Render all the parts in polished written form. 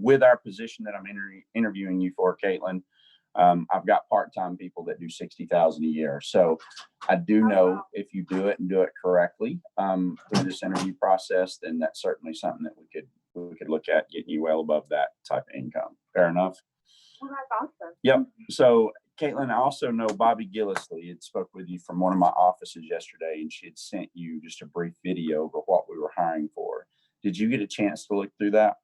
with our position that I'm interviewing you for, Caitlin, I've got part-time people that do 60,000 a year. So I do know if you do it and do it correctly through this interview process, then that's certainly something that we could look at getting you well above that type of income. Fair enough? Well, that's awesome. Yep. So Caitlin, I also know Bobby Gillisley had spoke with you from one of my offices yesterday, and she had sent you just a brief video of what we were hiring for. Did you get a chance to look through that?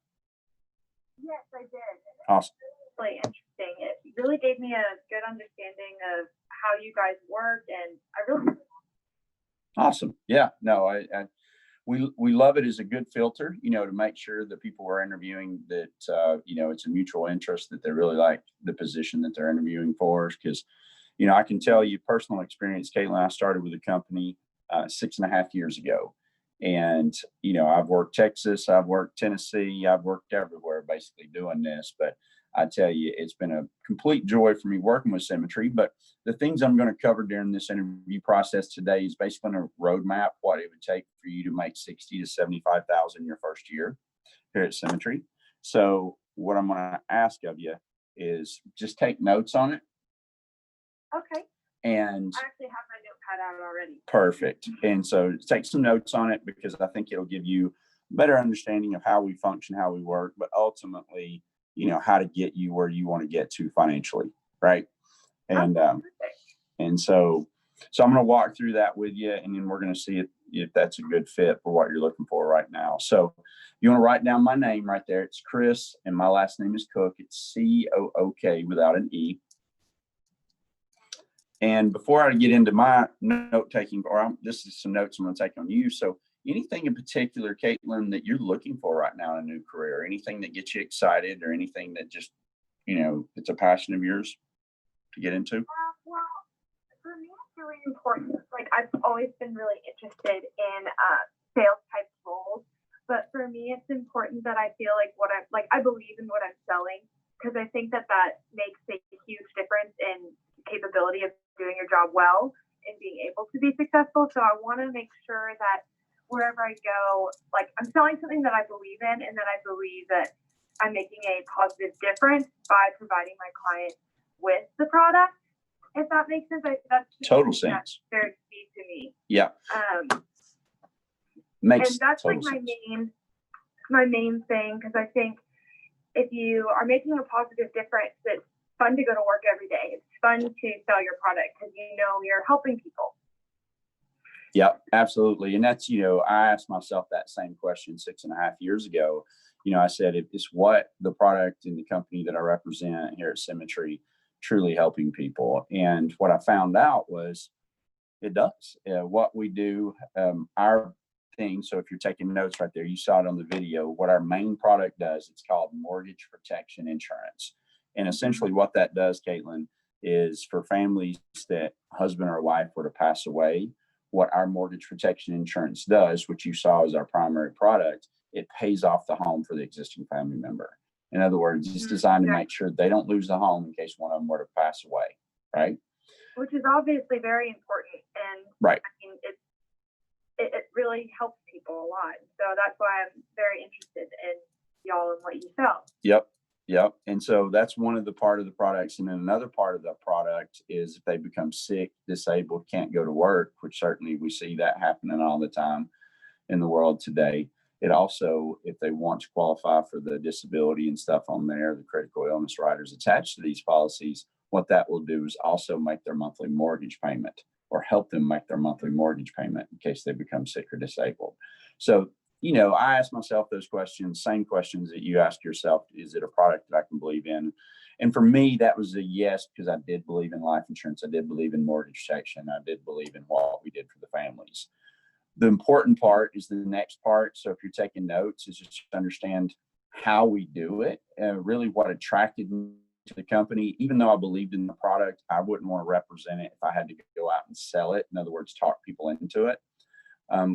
Yes, I did. Awesome. Really interesting. It really gave me a good understanding of how you guys work, and I really awesome. Yeah. No, we love it as a good filter, to make sure that people we're interviewing that it's a mutual interest, that they really like the position that they're interviewing for. Because I can tell you personal experience, Caitlin. I started with a company 6.5 years ago. And, I've worked Texas, I've worked Tennessee, I've worked everywhere basically doing this. But I tell you, it's been a complete joy for me working with Symmetry. But the things I'm going to cover during this interview process today is basically a roadmap, what it would take for you to make 60 to 75,000 your first year here at Symmetry. So what I'm going to ask of you is just take notes on it. Okay. And I actually have my notepad out already. Perfect. And so take some notes on it, because I think it'll give you a better understanding of how we function, how we work, but ultimately, how to get you where you want to get to financially. Right. And, so I'm going to walk through that with you, and then we're going to see if that's a good fit for what you're looking for right now. So you want to write down my name right there. It's Chris, and my last name is Cook. It's Cook without an E. And before I get into my note taking, this is some notes I'm going to take on you. So anything in particular, Caitlin, that you're looking for right now in a new career, anything that gets you excited, or anything that just, it's a passion of yours to get into? Well, for me, it's really important. Like, I've always been really interested in sales type roles, but for me, it's important that I feel like I believe in what I'm selling, because I think that makes a huge difference in capability of doing your job well and being able to be successful. So I want to make sure that wherever I go, like, I'm selling something that I believe in, and that I believe that I'm making a positive difference by providing my client with the product. If that makes sense, that's total sense. That's very key to me. Yeah. And that's like my main thing, because I think if you are making a positive difference, it's fun to go to work every day. It's fun to sell your product because you're helping people. Yeah, absolutely. And that's, I asked myself that same question 6.5 years ago. I said, is what the product and the company that I represent here at Symmetry truly helping people? And what I found out was it does. What we do, our thing. So if you're taking notes right there, you saw it on the video, what our main product does, it's called mortgage protection insurance. And essentially what that does, Caitlin, is for families that husband or wife were to pass away, what our mortgage protection insurance does, which you saw as our primary product, it pays off the home for the existing family member. In other words, it's designed to make sure they don't lose the home in case one of them were to pass away, right? Which is obviously very important. And right. I mean, it really helps people a lot. So that's why I'm very interested in y'all and what you sell. Yep. And so that's one of the part of the products. And then another part of the product is if they become sick, disabled, can't go to work, which certainly we see that happening all the time in the world today. It also, if they want to qualify for the disability and stuff on there, the critical illness riders attached to these policies, what that will do is also make their monthly mortgage payment, or help them make their monthly mortgage payment in case they become sick or disabled. So, I ask myself those questions, same questions that you ask yourself. Is it a product that I can believe in? And for me, that was a yes, because I did believe in life insurance. I did believe in mortgage protection. I did believe in what we did for the families. The important part is the next part. So if you're taking notes, is just to understand how we do it. Really what attracted me to the company, even though I believed in the product, I wouldn't want to represent it if I had to go out and sell it. In other words, talk people into it.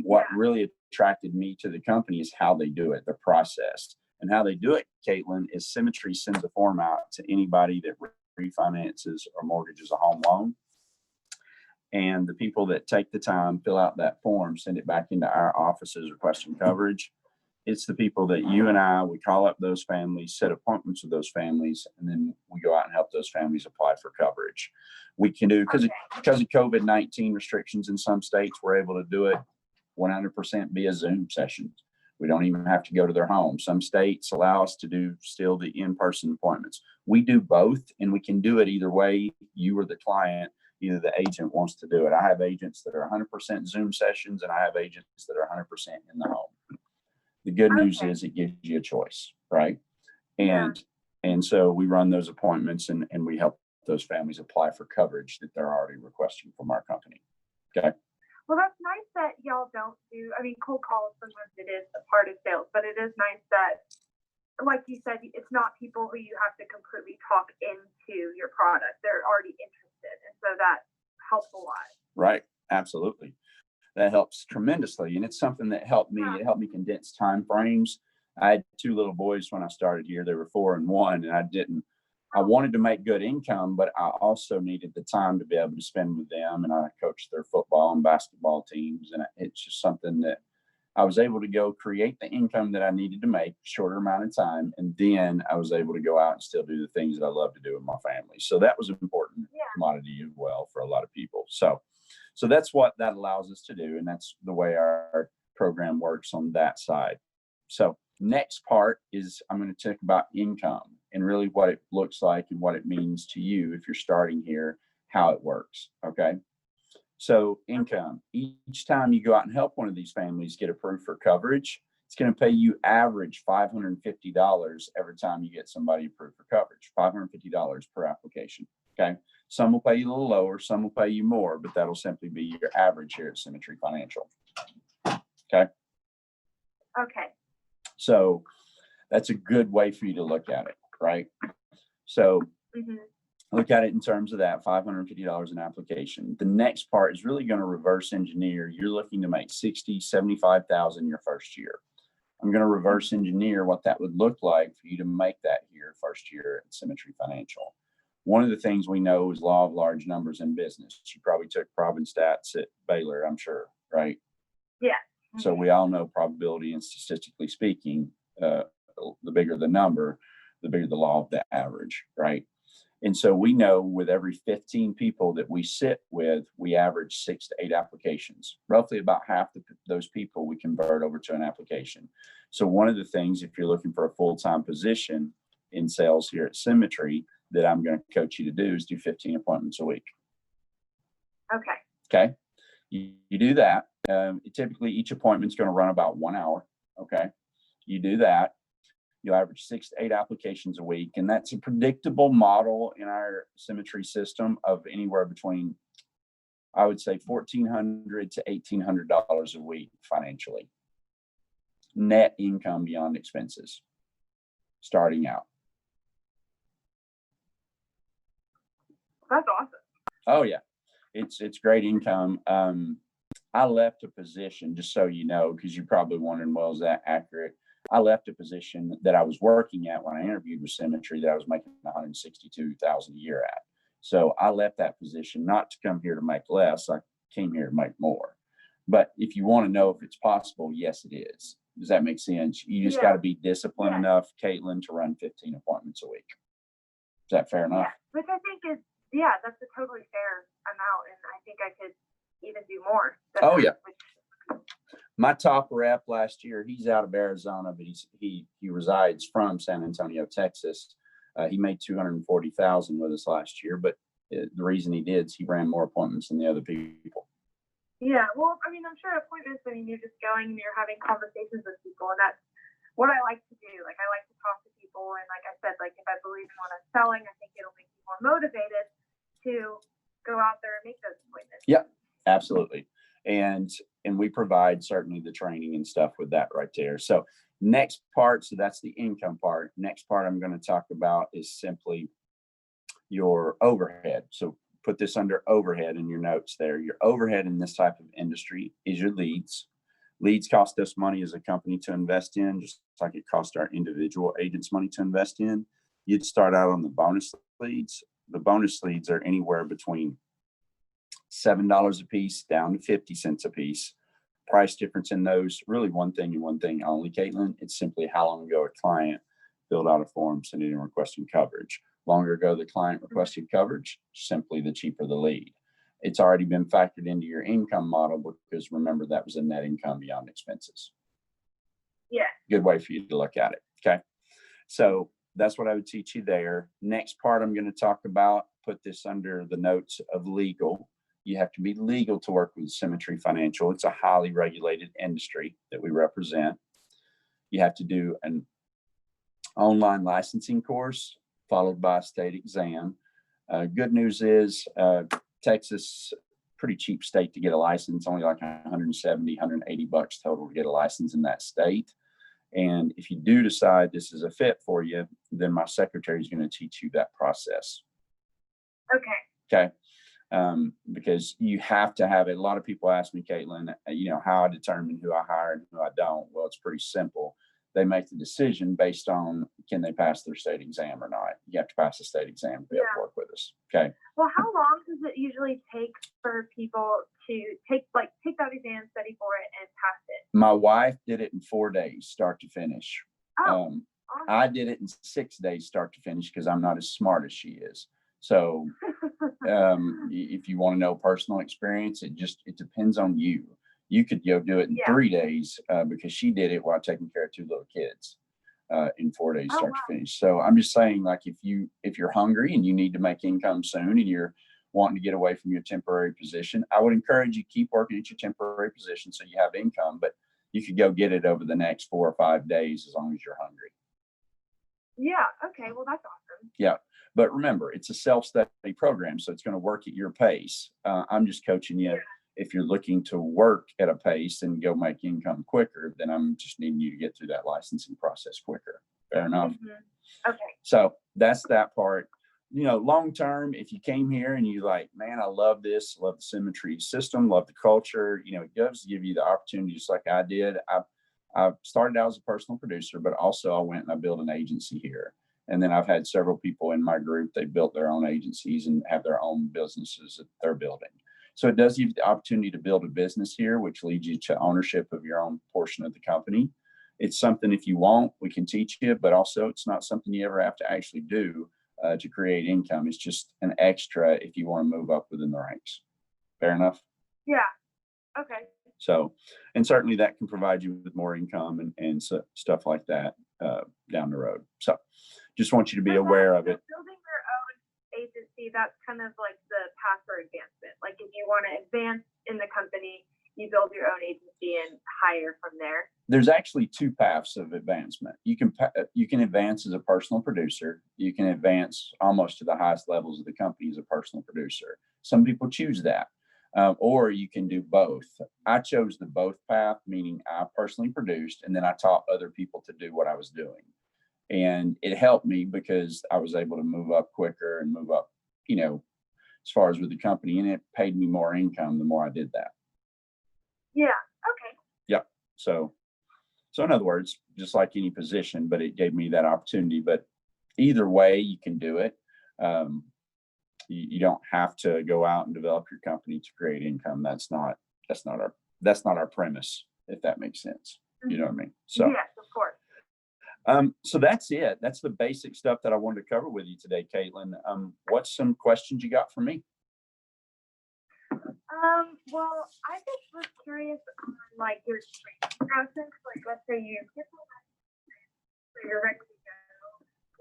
What really attracted me to the company is how they do it, the process. And how they do it, Caitlin, is Symmetry sends a form out to anybody that refinances or mortgages a home loan. And the people that take the time, fill out that form, send it back into our offices requesting coverage. It's the people that you and I, we call up those families, set appointments with those families, and then we go out and help those families apply for coverage. We can do, because of COVID-19 restrictions in some states, we're able to do it 100% via Zoom sessions. We don't even have to go to their home. Some states allow us to do still the in-person appointments. We do both, and we can do it either way. You or the client, either the agent wants to do it. I have agents that are 100% Zoom sessions, and I have agents that are 100% in the home. The good news is it gives you a choice, right? And so we run those appointments, and we help those families apply for coverage that they're already requesting from our company. Okay. Well, that's nice that y'all don't do, I mean, cold calls, sometimes it is a part of sales, but it is nice that, like you said, it's not people who you have to completely talk into your product. They're already interested. And so that helps a lot. Right. Absolutely. That helps tremendously. And it's something that helped me. It helped me condense time frames. I had 2 little boys when I started here. They were 4 and 1, and I wanted to make good income, but I also needed the time to be able to spend with them. And I coached their football and basketball teams. And it's just something that I was able to go create the income that I needed to make, shorter amount of time. And then I was able to go out and still do the things that I love to do with my family. So that was an important commodity as well for a lot of people. So that's what that allows us to do. And that's the way our program works on that side. So next part is I'm going to talk about income and really what it looks like and what it means to you if you're starting here, how it works. Okay. So income, each time you go out and help one of these families get approved for coverage, it's going to pay you average $550 every time you get somebody approved for coverage, $550 per application. Okay. Some will pay you a little lower, some will pay you more, but that'll simply be your average here at Symmetry Financial. Okay. Okay. So that's a good way for you to look at it, right? So look at it in terms of that $550 an application. The next part is really going to reverse engineer. You're looking to make $60,000, $75,000 your first year. I'm going to reverse engineer what that would look like for you to make that here first year at Symmetry Financial. One of the things we know is law of large numbers in business. You probably took prob and stats at Baylor, I'm sure, right? Yeah. So we all know probability and statistically speaking, the bigger the number, the bigger the law of the average, right? And so we know with every 15 people that we sit with, we average 6 to 8 applications. Roughly about half those people we convert over to an application. So one of the things, if you're looking for a full-time position in sales here at Symmetry, that I'm going to coach you to do is do 15 appointments a week. Okay. Okay. You do that. Typically each appointment is going to run about 1 hour. Okay. You do that. You'll average 6 to 8 applications a week. And that's a predictable model in our Symmetry system of anywhere between, I would say, $1,400 to $1,800 a week financially. Net income beyond expenses starting out. That's awesome. Oh yeah. It's great income. I left a position, just so you know, because you're probably wondering, well, is that accurate? I left a position that I was working at when I interviewed with Symmetry that I was making $162,000 a year at. So I left that position not to come here to make less. I came here to make more. But if you want to know if it's possible, yes, it is. Does that make sense? You just got to be disciplined enough, Caitlin, to run 15 appointments a week. Is that fair enough? Yeah, which I think is, that's a totally fair amount. And I think I could even do more. Oh, yeah. My top rep last year, he's out of Arizona, but he resides from San Antonio, Texas. He made $240,000 with us last year, but the reason he did is he ran more appointments than the other people. Yeah, well, I mean, I'm sure appointments, I mean, you're just going and you're having conversations with people, and that's what I like to do. Like, I like to talk to people, and like I said, like, if I believe in what I'm selling, I think it'll make me more motivated to go out there and make those appointments. Yeah, absolutely. And we provide certainly the training and stuff with that right there. So next part, so that's the income part. Next part I'm going to talk about is simply your overhead. So put this under overhead in your notes there. Your overhead in this type of industry is your leads. Leads cost us money as a company to invest in, just like it cost our individual agents money to invest in. You'd start out on the bonus leads. The bonus leads are anywhere between $7 a piece down to 50 cents a piece. price difference in those, really one thing and one thing only, Caitlin. It's simply how long ago a client filled out a form sending and requesting coverage. Longer ago the client requested coverage, simply the cheaper the lead. It's already been factored into your income model because remember that was a net income beyond expenses. Yeah. Good way for you to look at it. Okay. So that's what I would teach you there. Next part I'm going to talk about, put this under the notes of legal. You have to be legal to work with Symmetry Financial. It's a highly regulated industry that we represent. You have to do an online licensing course followed by a state exam. Good news is Texas, pretty cheap state to get a license, only like 170, 180 bucks total to get a license in that state. And if you do decide this is a fit for you, then my secretary is going to teach you that process. Okay. Okay. Because you have to have it. A lot of people ask me, Caitlin, how I determine who I hire and who I don't. Well, it's pretty simple. They make the decision based on can they pass their state exam or not. You have to pass the state exam to be able to work with us. Okay. Well, how long does it usually take for people to take that exam, study for it, and pass it? My wife did it in 4 days, start to finish. Oh, awesome. I did it in 6 days, start to finish, because I'm not as smart as she is. So if you want to know personal experience, it depends on you. You could go do it in 3 days because she did it while taking care of 2 little kids in 4 days, start to finish. So I'm just saying, like, if you're hungry and you need to make income soon and you're wanting to get away from your temporary position, I would encourage you to keep working at your temporary position so you have income, but you could go get it over the next 4 or 5 days as long as you're hungry. Yeah. Okay. Well, that's awesome. Yeah. But remember, it's a self-study program, so it's going to work at your pace. I'm just coaching you. If you're looking to work at a pace and go make income quicker, then I'm just needing you to get through that licensing process quicker. Fair enough? Mm-hmm. Okay. So that's that part. Long term, if you came here and you like, man, I love this, love the Symmetry system, love the culture, it does give you the opportunity, just like I did. I started out as a personal producer, but also I went and I built an agency here. And then I've had several people in my group, they built their own agencies and have their own businesses that they're building. So it does give you the opportunity to build a business here, which leads you to ownership of your own portion of the company. It's something, if you want, we can teach you, but also it's not something you ever have to actually do to create income. It's just an extra if you want to move up within the ranks. Fair enough? Yeah. Okay. So, and certainly that can provide you with more income and stuff like that down the road. So just want you to be aware of it. Building your own agency, that's kind of like the path for advancement. Like if you want to advance in the company, you build your own agency and hire from there. There's actually 2 paths of advancement. You can advance as a personal producer. You can advance almost to the highest levels of the company as a personal producer. Some people choose that. Or you can do both. I chose the both path, meaning I personally produced and then I taught other people to do what I was doing. And it helped me because I was able to move up quicker and move up, as far as with the company, and it paid me more income the more I did that. Yeah. Okay. Yep. So in other words, just like any position, but it gave me that opportunity. But either way, you can do it. You don't have to go out and develop your company to create income. That's not our premise, if that makes sense. You know what I mean? So yes, of course. So that's it. That's the basic stuff that I wanted to cover with you today, Caitlin. What's some questions you got for me? Well, I just was curious on like your training process. Like, let's say you get so you're ready to go.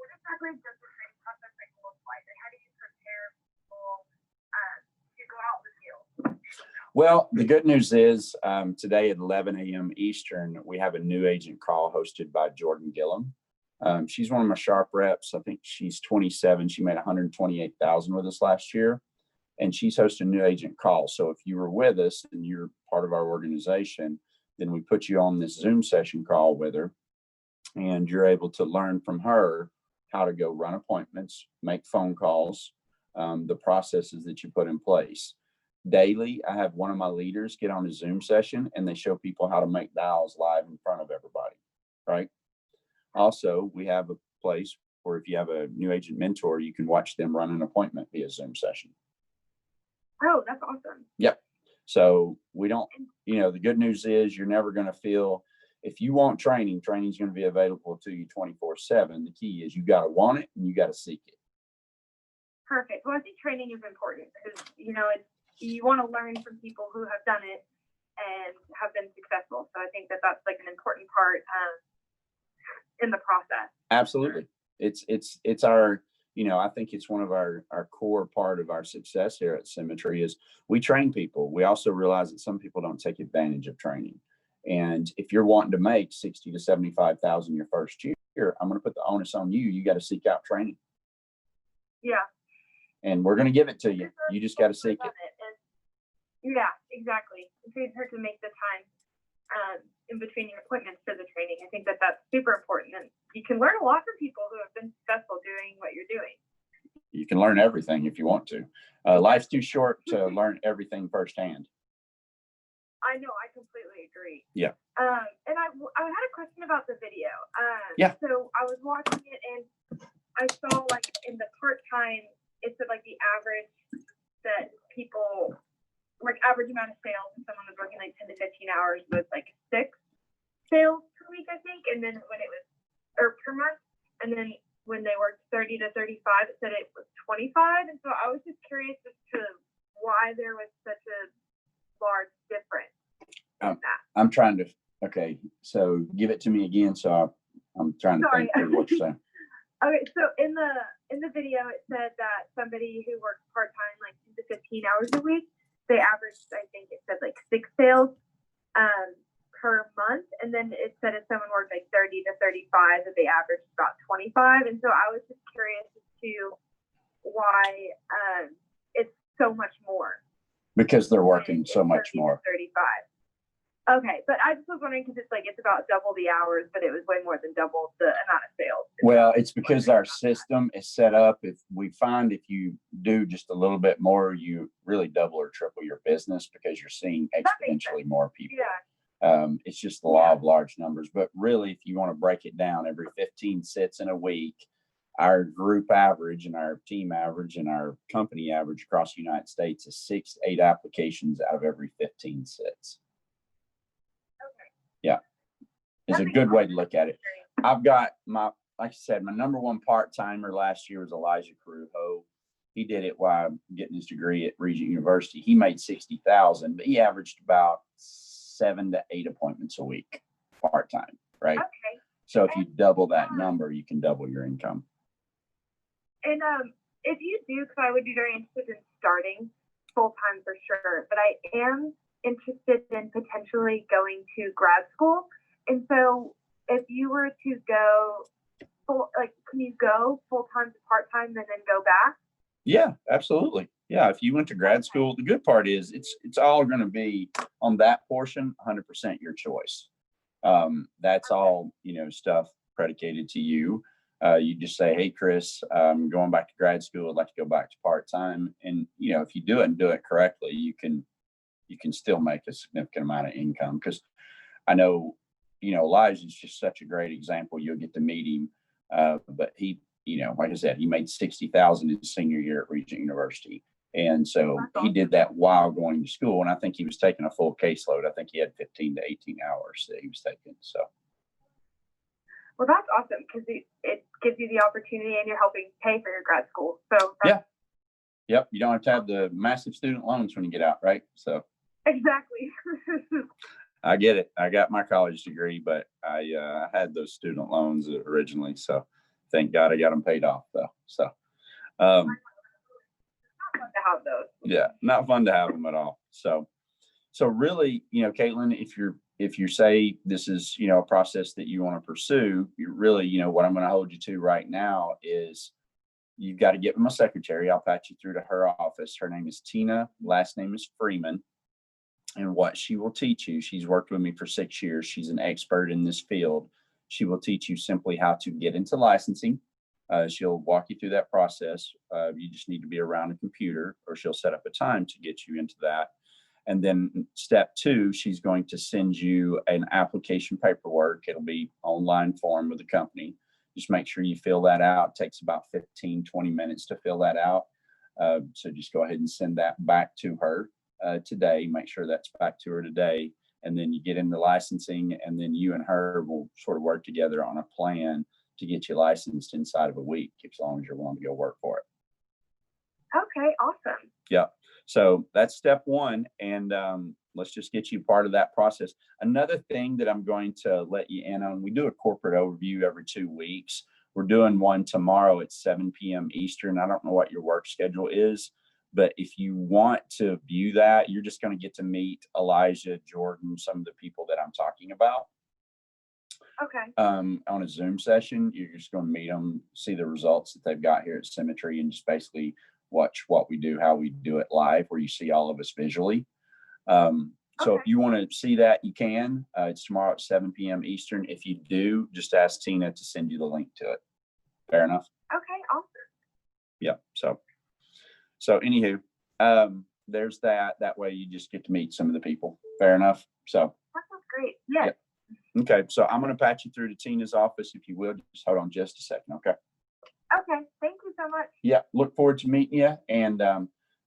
What exactly does the training process look like? And how do you prepare people to go out in the field? Well, the good news is today at 11 a.m. Eastern, we have a new agent call hosted by Jordan Gillum. She's one of my sharp reps. I think she's 27. She made 128,000 with us last year. And she's hosting a new agent call. So if you were with us and you're part of our organization, then we put you on this Zoom session call with her, and you're able to learn from her how to go run appointments, make phone calls, the processes that you put in place. Daily, I have one of my leaders get on a Zoom session and they show people how to make dials live in front of everybody, right? Also, we have a place where if you have a new agent mentor, you can watch them run an appointment via Zoom session. Oh, that's awesome. Yep. So we don't, the good news is you're never going to feel, if you want training, training's going to be available to you 24/7. The key is you got to want it and you got to seek it. Perfect. Well, I think training is important because, you want to learn from people who have done it and have been successful. So I think that that's like an important part in the process. Absolutely. It's our, I think it's one of our core part of our success here at Symmetry is we train people. We also realize that some people don't take advantage of training. And if you're wanting to make 60 to 75,000 your first year, I'm going to put the onus on you. You got to seek out training. Yeah. And we're going to give it to you. You just got to seek it. Yeah, exactly. It's hard to make the time in between your appointments for the training. I think that that's super important. And you can learn a lot from people who have been successful doing what you're doing. You can learn everything if you want to. Life's too short to learn everything firsthand. I know. I completely agree. Yeah. And I had a question about the video. Yeah. So I was watching it and I saw like in the part-time, it said like the average that people, like average amount of sales when someone was working like 10 to 15 hours was like 6 sales per week, I think. And then when it was, or per month, and then when they worked 30 to 35, it said it was 25. And so I was just curious as to why there was such a large difference in that. I'm trying to, okay, so give it to me again. So I'm trying to think through what you're saying. Okay, so in the video, it said that somebody who works part-time, like 10 to 15 hours a week, they averaged, I think it said like 6 sales per month. And then it said if someone worked like 30 to 35, that they averaged about 25. And so I was just curious as to why it's so much more. Because they're working so much more. 35. Okay, but I just was wondering because it's about double the hours, but it was way more than double the amount of sales. Well, it's because our system is set up. If we find if you do just a little bit more, you really double or triple your business because you're seeing exponentially more people. Yeah. It's just the law of large numbers. But really, if you want to break it down, every 15 sits in a week, our group average and our team average and our company average across the United States is 6 to 8 applications out of every 15 sits. Yeah, is a good way to look at it. I've got like I said, my number one part-timer last year was Elijah Carujo. He did it while getting his degree at Regent University. He made 60,000, but he averaged about 7 to 8 appointments a week part-time, right? Okay. So if you double that number, you can double your income. And if you do, because I would be very interested in starting full-time for sure, but I am interested in potentially going to grad school. And so if you were to go can you go full-time to part-time and then go back? Yeah, absolutely. Yeah. If you went to grad school, the good part is it's all going to be on that portion, 100% your choice. That's all, stuff predicated to you. You just say, hey, Chris, I'm going back to grad school. I'd like to go back to part-time. And, if you do it and do it correctly, you can still make a significant amount of income. Because I know, Elijah's just such a great example. You'll get to meet him. But he, like I said, he made 60,000 in his senior year at Regent University. And so he did that while going to school. And I think he was taking a full caseload. I think he had 15 to 18 hours that he was taking. So. Well, that's awesome because it gives you the opportunity and you're helping pay for your grad school. So yeah. Yep. You don't have to have the massive student loans when you get out, right? So. Exactly. I get it. I got my college degree, but I had those student loans originally. So thank God I got them paid off though. So, not fun to have those. Yeah, not fun to have them at all. So really, Caitlin, if you say this is, a process that you want to pursue, you really, what I'm going to hold you to right now is you've got to get with my secretary. I'll patch you through to her office. Her name is Tina. Last name is Freeman. And what she will teach you, she's worked with me for 6 years. She's an expert in this field. She will teach you simply how to get into licensing. She'll walk you through that process. You just need to be around a computer, or she'll set up a time to get you into that. And then step 2, she's going to send you an application paperwork. It'll be online form with the company. Just make sure you fill that out. It takes about 15, 20 minutes to fill that out. So just go ahead and send that back to her. today. Make sure that's back to her today. And then you get into licensing, and then you and her will sort of work together on a plan to get you licensed inside of a week, as long as you're willing to go work for it. Okay, awesome. Yeah. So that's step one. And let's just get you part of that process. Another thing that I'm going to let you in on, we do a corporate overview every 2 weeks. We're doing one tomorrow at 7 p.m. Eastern. I don't know what your work schedule is, but if you want to view that, you're just going to get to meet Elijah, Jordan, some of the people that I'm talking about. Okay. On a Zoom session. You're just going to meet them, see the results that they've got here at Symmetry, and just basically watch what we do, how we do it live, where you see all of us visually. So if you want to see that, you can. It's tomorrow at 7 p.m. Eastern. If you do, just ask Tina to send you the link to it. Fair enough? Okay, awesome. Yep. So anywho, there's that. That way you just get to meet some of the people. Fair enough? So. That sounds great. Yes. Yep. Okay, so I'm going to patch you through to Tina's office, if you will. Just hold on just a second, okay? Okay, thank you so much. Yeah, look forward to meeting you. And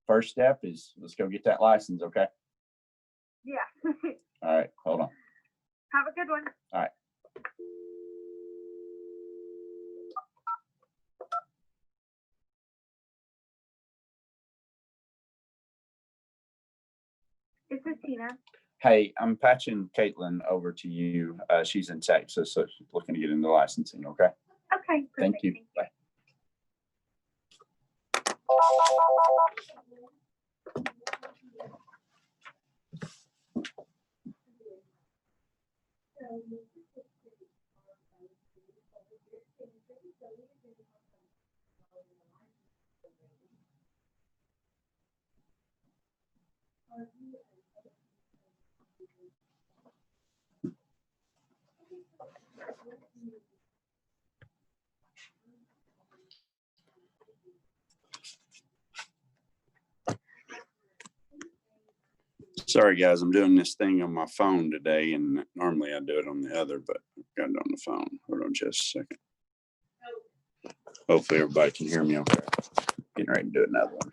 first step is let's go get that license, okay? Yeah. All right, hold on. Have a good one. All right. Is this Tina? Hey, I'm patching Caitlin over to you. She's in Texas, so she's looking to get into licensing, okay? Okay, perfect. Thank you. Bye. Sorry, guys, I'm doing this thing on my phone today, and normally I do it on the other, but I've got it on the phone. Hold on just a second. Hopefully everybody can hear me okay. Getting ready to do another one.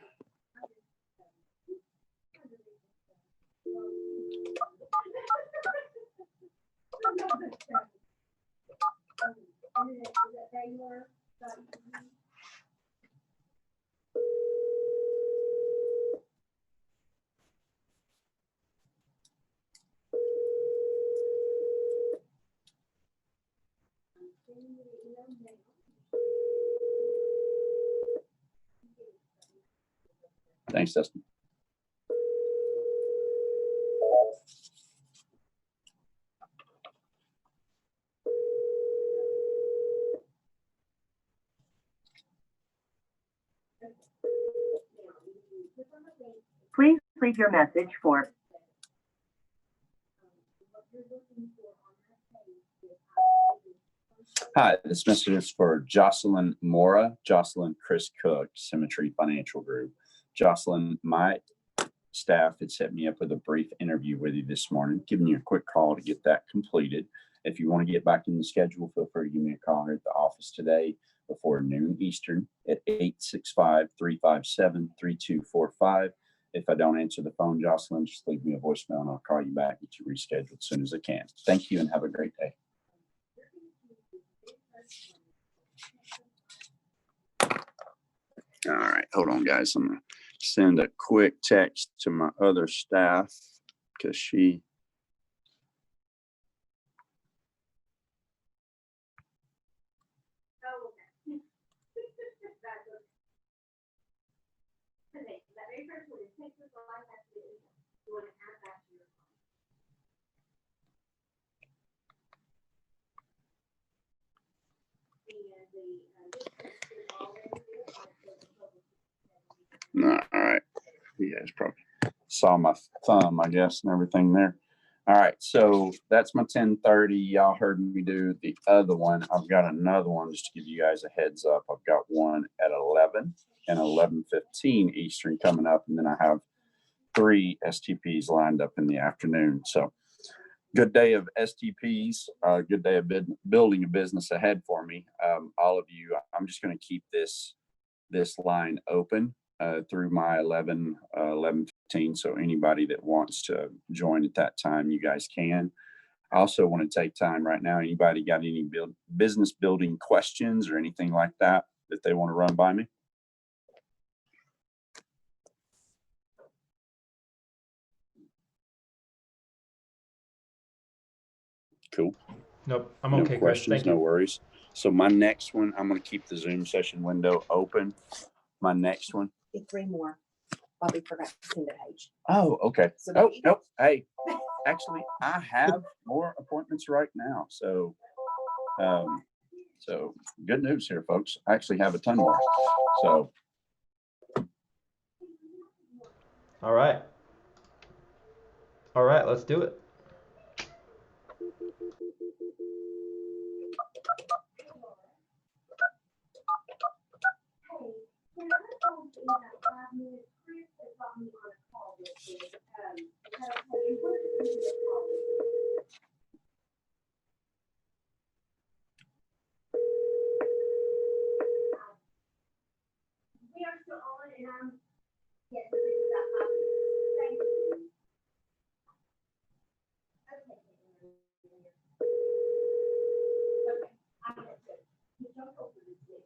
Thanks, Dustin. Please leave your message for. Hi, this message is for Jocelyn Mora, Jocelyn Chris Cook, Symmetry Financial Group. Jocelyn, my staff had set me up with a brief interview with you this morning, giving you a quick call to get that completed. If you want to get back in the schedule, feel free to give me a call here at the office today before noon Eastern at 865-357-3245. If I don't answer the phone, Jocelyn, just leave me a voicemail and I'll call you back, get you rescheduled as soon as I can. Thank you and have a great day. All right, hold on, guys. I'm going to send a quick text to my other staff because she. All right. You guys probably saw my thumb, I guess, and everything there. All right. So that's my 10:30. Y'all heard me do the other one. I've got another one just to give you guys a heads up. I've got one at 11 and 11:15 Eastern coming up. And then I have 3 STPs lined up in the afternoon. So good day of STPs, good day of building a business ahead for me. All of you, I'm just going to keep this line open through my 11:15 15. So anybody that wants to join at that time, you guys can. I also want to take time right now. Anybody got any business building questions or anything like that they want to run by me? Cool. Nope, I'm No okay, Chris. questions, Thank you. no worries. So my next one, I'm going to keep the Zoom session window open. My next one. 3 more. Bobby forgot to send a page. Oh, okay. So Oh, maybe- nope. Hey, actually, I have more appointments right now. So, so good news here, folks. I actually have a ton more. So, All right. All right, let's do it. We are still on, and yes, this is that copy. Thank you. Okay. I get it. You don't open it yet.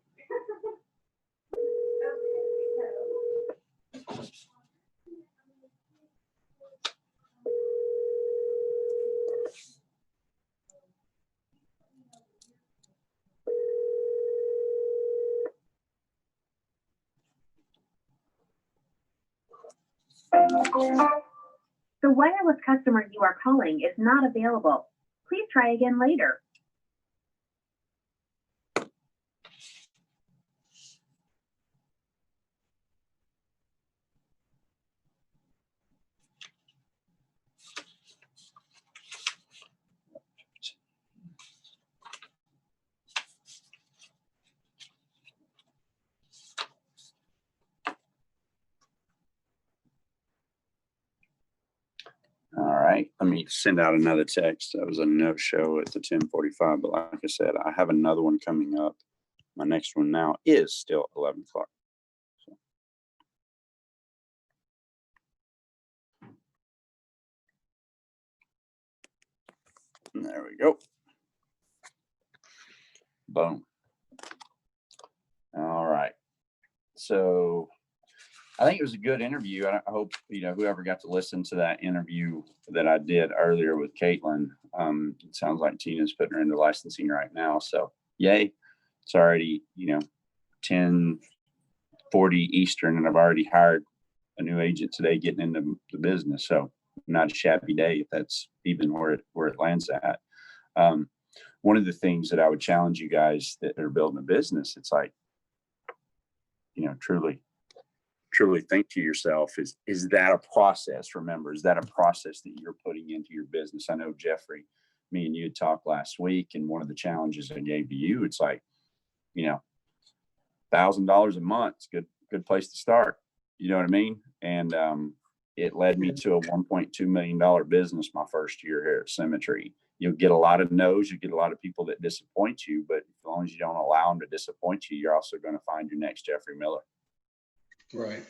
Okay, so. The wireless customer you are calling is not available. Please try again later. all right, let me send out another text. That was a no-show at the 10:45, but like I said, I have another one coming up. My next one now is still 11 o'clock. So. And there we go. Boom. All right. So I think it was a good interview. I hope, whoever got to listen to that interview that I did earlier with Caitlin, it sounds like Tina's putting her into licensing right now. So yay. It's already, 10:40 Eastern, and I've already hired a new agent today getting into the business. So not a shabby day if that's even where it lands at. One of the things that I would challenge you guys that are building a business, it's like, truly think to yourself, is that a process? Remember, is that a process that you're putting into your business? I know, Jeffrey, me and you had talked last week, and one of the challenges I gave to you, it's like, $1,000 a month, it's good place to start. You know what I mean? And it led me to a $1.2 million business my first year here at Symmetry. You'll get a lot of no's, you get a lot of people that disappoint you, but as long as you don't allow them to disappoint you, you're also going to find your next Jeffrey Miller. Right.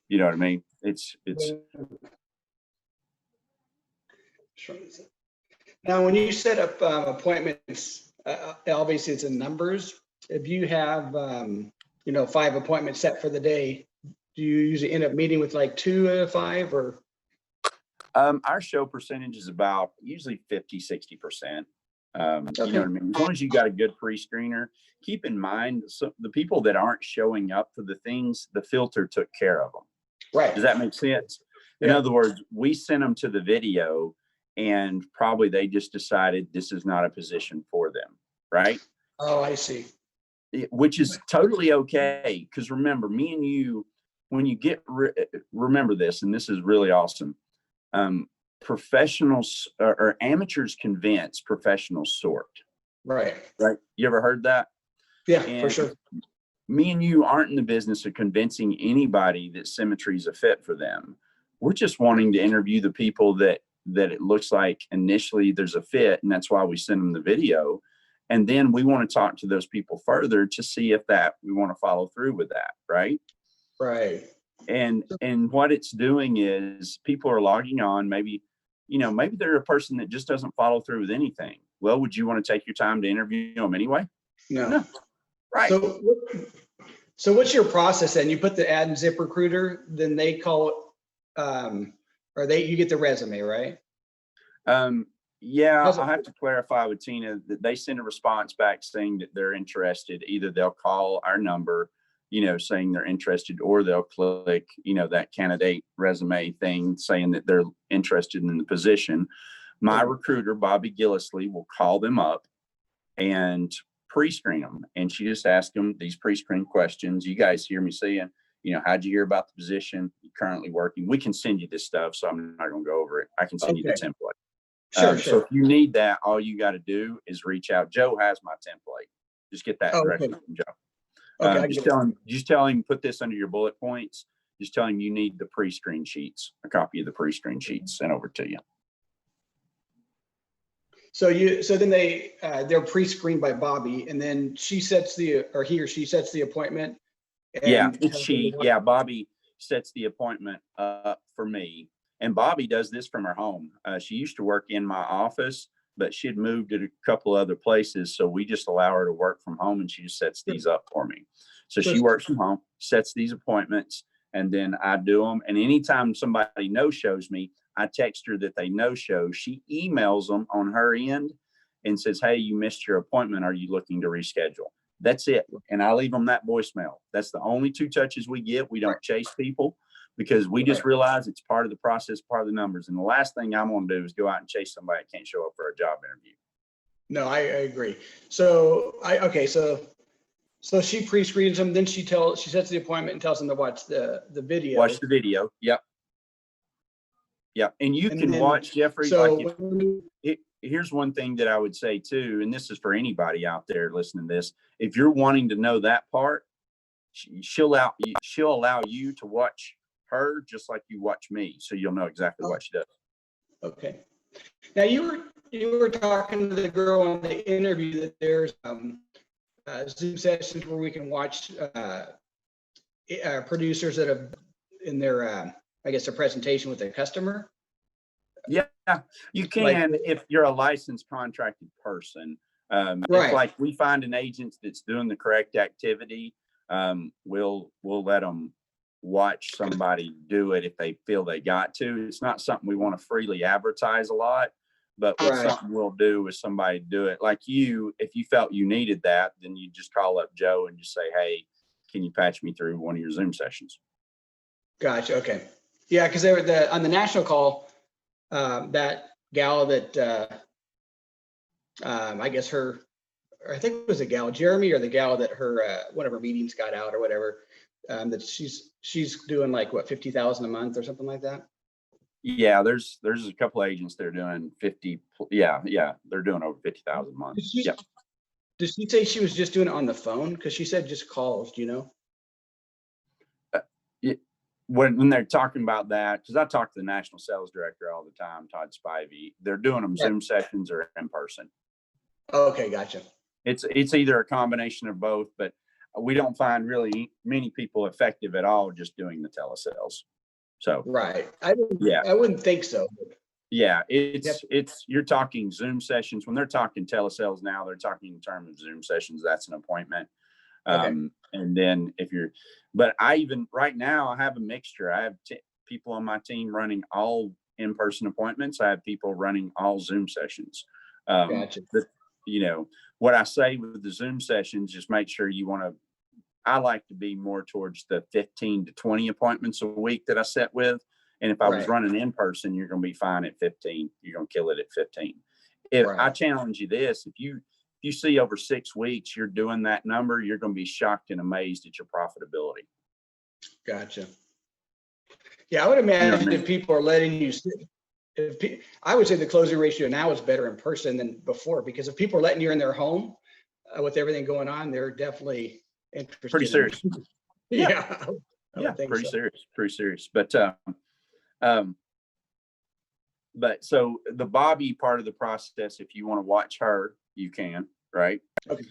You know what I mean? It's Sure. Now, when you set up appointments, obviously it's in numbers. If you have, 5 appointments set for the day, do you usually end up meeting with like 2 out of 5 or? our show percentage is about usually 50-60%. You know what I mean? As long as you got a good pre-screener, keep in mind, so the people that aren't showing up for the things, the filter took care of them. Right. Does that make sense? In other words, we sent them to the video and probably they just decided this is not a position for them. Right. Oh, I see. Which is totally okay. Because remember, me and you, when you remember this, and this is really awesome. Professionals or amateurs convince, professionals sort. Right. Right. You ever heard that? Yeah, And for sure. me and you aren't in the business of convincing anybody that Symmetry is a fit for them. We're just wanting to interview the people that it looks like initially there's a fit, and that's why we send them the video. And then we want to talk to those people further to see if that we want to follow through with that. Right. Right. And what it's doing is people are logging on, maybe they're a person that just doesn't follow through with anything. Well, would you want to take your time to interview them anyway? No. Right. So what's your process then? You put the ad in ZipRecruiter, then they call it, you get the resume, right? Yeah, How's it I'll have to clarify with Tina that they send a response back saying that they're interested. Either they'll call our number, saying they're interested, or they'll click, that candidate resume thing saying that they're interested in the position. My recruiter, Bobby Gillisley, will call them up and pre-screen them. And she just asks them these pre-screen questions. You guys hear me saying, how'd you hear about the position? You're currently working. We can send you this stuff, so I'm not going to go over it. I can send you the template. Sure. So if you need that, all you got to do is reach out. Joe has my template. Just get that directly from Joe. Just tell him, put this under your bullet points. Just tell him you need the pre-screen sheets, a copy of the pre-screen sheets sent over to you. So then they're pre-screened by Bobby, and then he or she sets the appointment. Bobby sets the appointment up for me. And Bobby does this from her home. She used to work in my office, but she had moved to a couple other places. So we just allow her to work from home, and she just sets these up for me. So she works from home, sets these appointments, and then I do them. And anytime somebody no-shows me, I text her that they no-show. She emails them on her end and says, hey, you missed your appointment. Are you looking to reschedule? That's it. And I leave them that voicemail. That's the only 2 touches we get. We don't chase people, because we just realize it's part of the process, part of the numbers. And the last thing I'm going to do is go out and chase somebody that can't show up for a job interview. No, I agree. So she pre-screens them, then she sets the appointment and tells them to watch the video. Watch the video. Yep. And you can watch, Jeffrey. Here's one thing that I would say too, and this is for anybody out there listening to this. If you're wanting to know that part, she'll allow you to watch her just like you watch me, so you'll know exactly what she does. Okay. Now you were talking to the girl on the interview that there's Zoom sessions where we can watch producers that have in their their presentation with their customer. Yeah, you can if you're a licensed contracted person. If like we find an agent that's doing the correct activity, we'll let them watch somebody do it if they feel they got to. It's not something we want to freely advertise a lot, but something we'll do is somebody do it. Like if you felt you needed that, then you just call up Joe and just say, hey, can you patch me through one of your Zoom sessions? Gotcha. Okay. Yeah, because they were on the national call, that gal that I think it was a gal, Jeremy, or the gal that her one of her meetings got out or whatever. That she's doing like what, 50,000 a month or something like that. Yeah, there's a couple of agents that are doing 50. Yeah, they're doing over 50,000 a month. Did she say she was just doing it on the phone? Because she said just calls. Do you know? When they're talking about that, because I talk to the national sales director all the time, Todd Spivey. They're doing them Zoom sessions or in person. Okay, gotcha. It's either a combination of both, but we don't find really many people effective at all just doing the telesales. So I wouldn't think so. Yeah, it's you're talking Zoom sessions. When they're talking telesales now, they're talking in terms of Zoom sessions. That's an appointment. And then but right now I have a mixture. I have people on my team running all in-person appointments. I have people running all Zoom sessions. Gotcha. What I say with the Zoom sessions, just make sure I like to be more towards the 15 to 20 appointments a week that I set with. And if I was running in person, you're going to be fine at 15. You're going to kill it at 15. If I challenge you this, if you see over 6 weeks, you're doing that number, you're going to be shocked and amazed at your profitability. Gotcha. Yeah, I would imagine if people are letting you sit, I would say the closing ratio now is better in person than before, because if people are letting you in their home with everything going on, they're definitely interested. Pretty serious. Pretty serious. But so the Bobby part of the process, if you want to watch her, you can, right? Okay.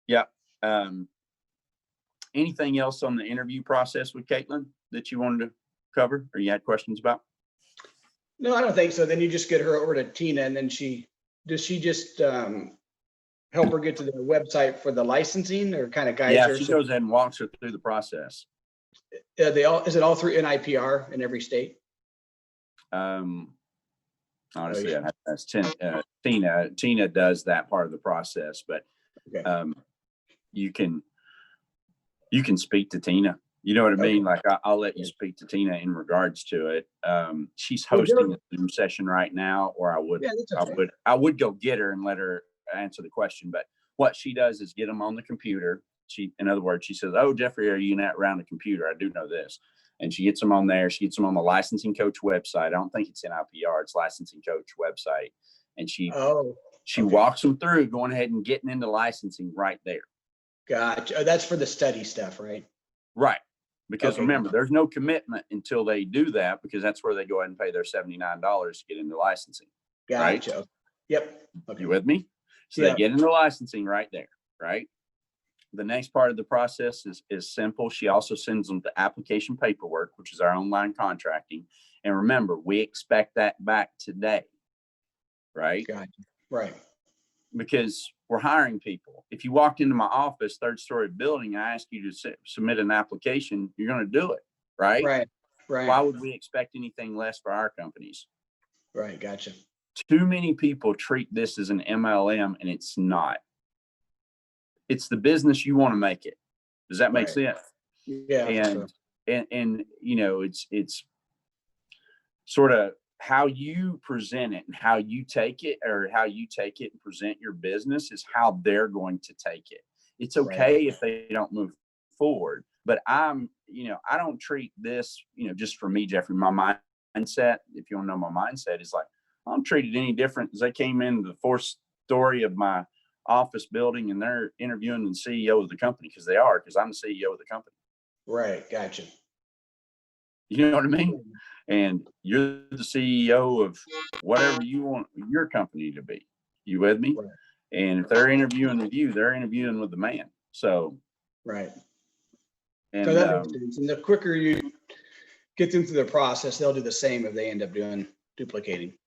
Yeah. anything else on the interview process with Caitlin that you wanted to cover or you had questions about? No, I don't think so. Then you just get her over to Tina, and then does she just help her get to the website for the licensing, or kind of guides Yeah, her? she goes ahead and walks her through the process. Is it all through NIPR in every state? Honestly, that's Tina. Tina does that part of the process, but Okay. you can speak to Tina. You know what I mean? Okay. Like I'll let you speak to Tina in regards to it. She's hosting a Zoom session right now, or Yeah, that's okay. I would go get her and let her answer the question. But what she does is get them on the computer. In other words, she says, "Oh, Jeffrey, are you not around the computer? I do know this." And she gets them on there. She gets them on the licensing coach website. I don't think it's NIPR, it's licensing coach website. And she walks them through going ahead and getting into licensing right there. Gotcha. Oh, that's for the study stuff, right? Right. Because Okay. remember, there's no commitment until they do that, because that's where they go ahead and pay their $79 to get into licensing. Gotcha. Right? Yep. Okay. You with me? So Yeah. they get into licensing right there, right? The next part of the process is simple. She also sends them the application paperwork, which is our online contracting. And remember, we expect that back today, right? Gotcha. Right. Because we're hiring people. If you walked into my office, 3rd-story building, I ask you to submit an application, you're going to do it, right? Right. Right. Why would we expect anything less for our companies? Right. Gotcha. Too many people treat this as an MLM, and it's not. It's the business you want to make it. Does that make sense? Yeah. And, and you know, it's sort of how you present it and how you take it, or how you take it and present your business is how they're going to take it. It's okay if they don't move forward, but I don't treat this, just for me, Jeffrey, my mindset, if you want to know my mindset, is like, I don't treat it any different as they came into the 4th story of my office building and they're interviewing the CEO of the company, because I'm the CEO of the company. Right. Gotcha. You know what I mean? And you're the CEO of whatever you want your company to be. You with me? Right. And if they're interviewing with you, they're interviewing with the man. So, right. And, So that makes sense. And the quicker you get them through the process, they'll do the same if they end up duplicating.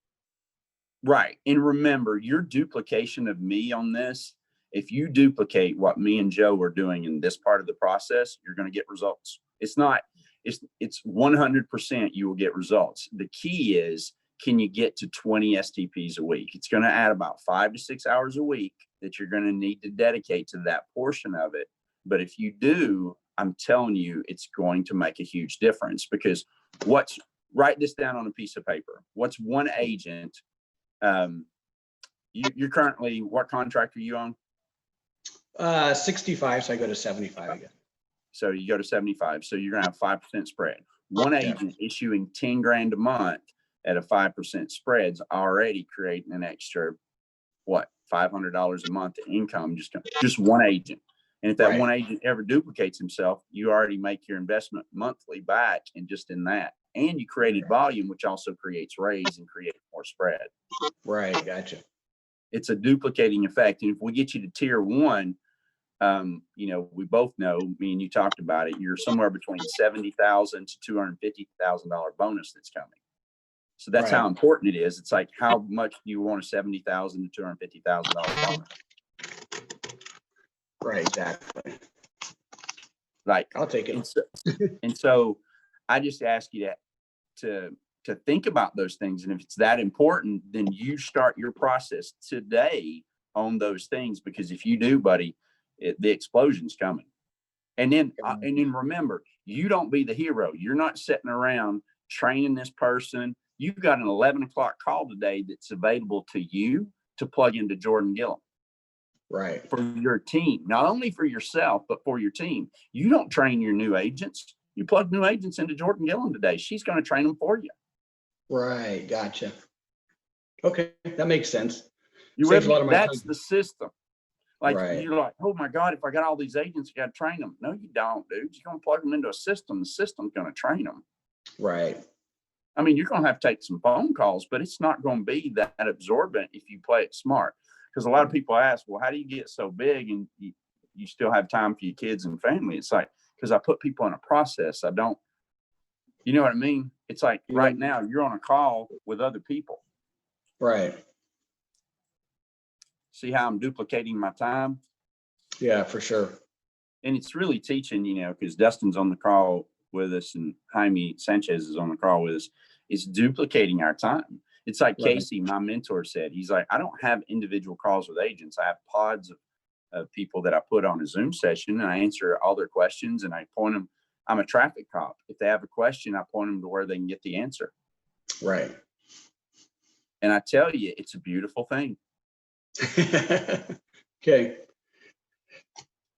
Right. And remember, your duplication of me on this, if you duplicate what me and Joe are doing in this part of the process, you're going to get results. It's 100% you will get results. The key is, can you get to 20 STPs a week? It's going to add about 5 to 6 hours a week that you're going to need to dedicate to that portion of it. But if you do, I'm telling you, it's going to make a huge difference, because write this down on a piece of paper. What's one agent? You're currently, what contract are you on? 65, so I go to 75 again. So you go to 75. So you're gonna have 5% spread. One agent issuing 10 grand a month at a 5% spread's already creating an extra, what, $500 a month in income, just one agent. And if that one agent ever duplicates himself, you already make your investment monthly back, and just in that. And you created volume, which also creates raise and creates more spread. Right, gotcha. It's a duplicating effect. And if we get you to tier 1, we both know, me and you talked about it, you're somewhere between $70,000 to $250,000 bonus that's coming. So that's how important it is. It's like, how much do you want a $70,000 to $250,000 bonus? Right, exactly. Like, I'll take it. And so I just ask you to think about those things. And if it's that important, then you start your process today on those things, because if you do, buddy, the explosion's coming. And then remember, you don't be the hero. You're not sitting around training this person. You've got an 11 o'clock call today that's available to you to plug into Jordan Gillum. Right. For your team, not only for yourself, but for your team. You don't train your new agents. You plug new agents into Jordan Gillum today. She's going to train them for you. Right. Gotcha. Okay. That makes sense. You Saves ready? a lot of my That's time. the system. Like, Right. you're like, oh my God, if I got all these agents, I got to train them. No, you don't, dude. You're going to plug them into a system. The system's going to train them. Right. I mean, you're going to have to take some phone calls, but it's not going to be that absorbent if you play it smart. Because a lot of people ask, well, how do you get so big? And you still have time for your kids and family. It's like, because I put people in a process. I don't, you know what I mean? It's like right now you're on a call with other people. Right. See how I'm duplicating my time? Yeah, for sure. And it's really teaching, you know, because Dustin's on the call with us and Jaime Sanchez is on the call with us. It's duplicating our time. It's like Right. Casey, my mentor, said. He's like, I don't have individual calls with agents. I have pods of people that I put on a Zoom session, and I answer all their questions, and I point them. I'm a traffic cop. If they have a question, I point them to where they can get the answer. Right. And I tell you, it's a beautiful thing. Okay.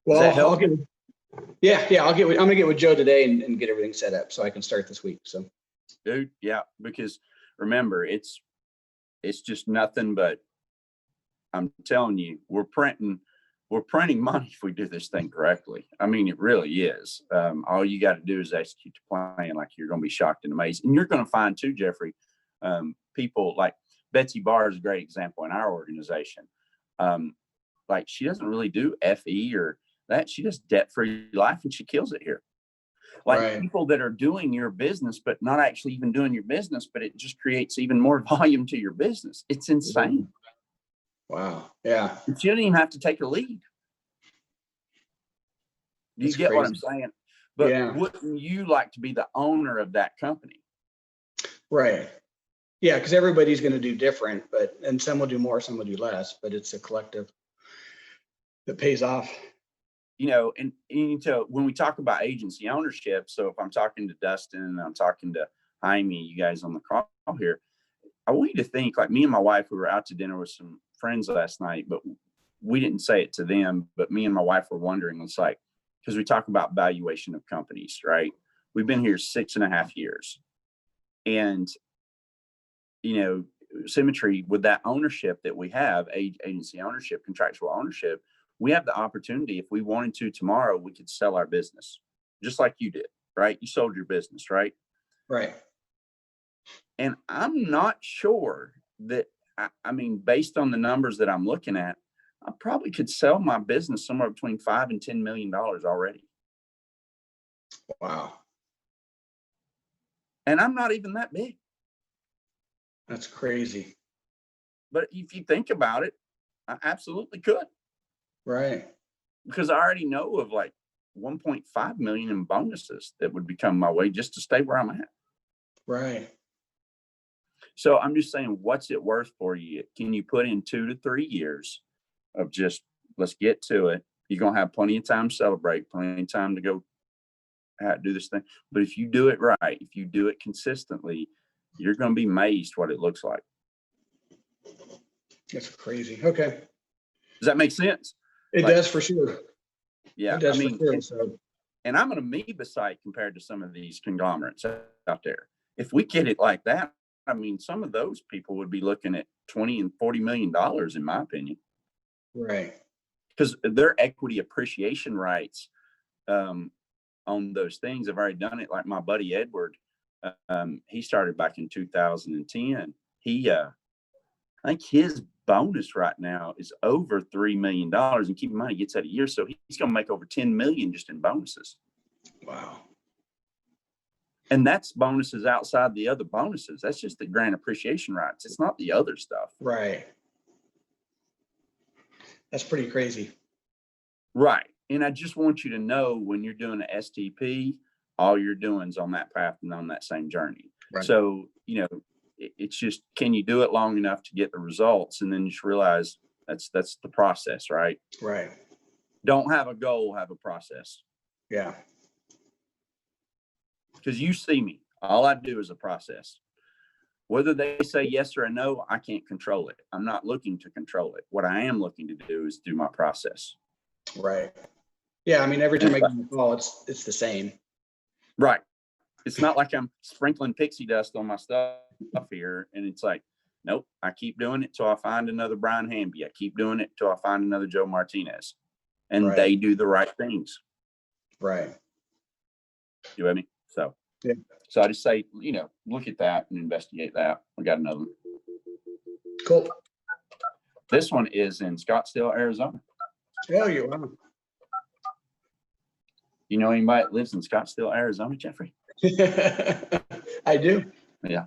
Well, that help? I'll get, I'm gonna get with Joe today and get everything set up so I can start this week. So, Dude, yeah, because remember, it's just nothing but, I'm telling you, we're printing money if we do this thing correctly. I mean, it really is. All you got to do is execute the plan. Like, you're going to be shocked and amazed. And you're going to find too, Jeffrey, people like Betsy Barr is a great example in our organization. Like, she doesn't really do FE or that. She does debt-free life, and she kills it here. Like, right. people that are doing your business, but not actually even doing your business, but it just creates even more volume to your business. It's insane. Wow. Yeah. And she doesn't even have to take a lead. Do you That's get what I'm crazy. saying? But Yeah. wouldn't you like to be the owner of that company? Right. Yeah, because everybody's going to do different, and some will do more, some will do less, but it's a collective that pays off. You know, and so when we talk about agency ownership, so if I'm talking to Dustin and I'm talking to Jaime, you guys on the call here, I want you to think, like, me and my wife, we were out to dinner with some friends last night, but we didn't say it to them, but me and my wife were wondering, it's like, because we talk about valuation of companies, right? We've been here 6.5 years. And, you know, Symmetry, with that ownership that we have, agency ownership, contractual ownership, we have the opportunity, if we wanted to tomorrow, we could sell our business, just like you did, right? You sold your business, right? Right. And I'm not sure that, I mean, based on the numbers that I'm looking at, I probably could sell my business somewhere between $5 and $10 million already. Wow. And I'm not even that big. That's crazy. But if you think about it, I absolutely could. Right. Because I already know of like 1.5 million in bonuses that would become my way just to stay where I'm at. Right. So I'm just saying, what's it worth for you? Can you put in 2 to 3 years of just, let's get to it? You're going to have plenty of time to celebrate, plenty of time to go do this thing. But if you do it right, if you do it consistently, you're going to be amazed what it looks like. That's crazy. Okay. Does that make sense? It does for sure. Yeah. It does I mean, for sure. So, and I'm an amoeba site compared to some of these conglomerates out there. If we get it like that, I mean, some of those people would be looking at $20 and $40 million, in my opinion. right. Because their equity appreciation rights on those things have already done it. Like my buddy Edward, he started back in 2010. I think his bonus right now is over $3 million, and keep in mind, he gets that a year. So he's going to make over 10 million just in bonuses. Wow. And that's bonuses outside the other bonuses. That's just the grant appreciation rights. It's not the other stuff. Right. That's pretty crazy. Right. And I just want you to know, when you're doing an STP, all you're doing is on that path and on that same journey. Right. So, you know, it's just, can you do it long enough to get the results? And then just realize that's the process, right? Right. Don't have a goal, have a process. Yeah. Because you see me, all I do is a process. Whether they say yes or a no, I can't control it. I'm not looking to control it. What I am looking to do is do my process. Right. Yeah. I mean, every time I get a call, it's the same. Right. It's not like I'm sprinkling pixie dust on my stuff here. And it's like, nope, I keep doing it till I find another Brian Hamby. I keep doing it till I find another Joe Martinez. And Right. they do the right things. Right. You with me? So, yeah. So I just say, you know, look at that and investigate that. We got another one. Cool. This one is in Scottsdale, Arizona. Oh, you are. You know anybody that lives in Scottsdale, Arizona, Jeffrey? I do. Yeah.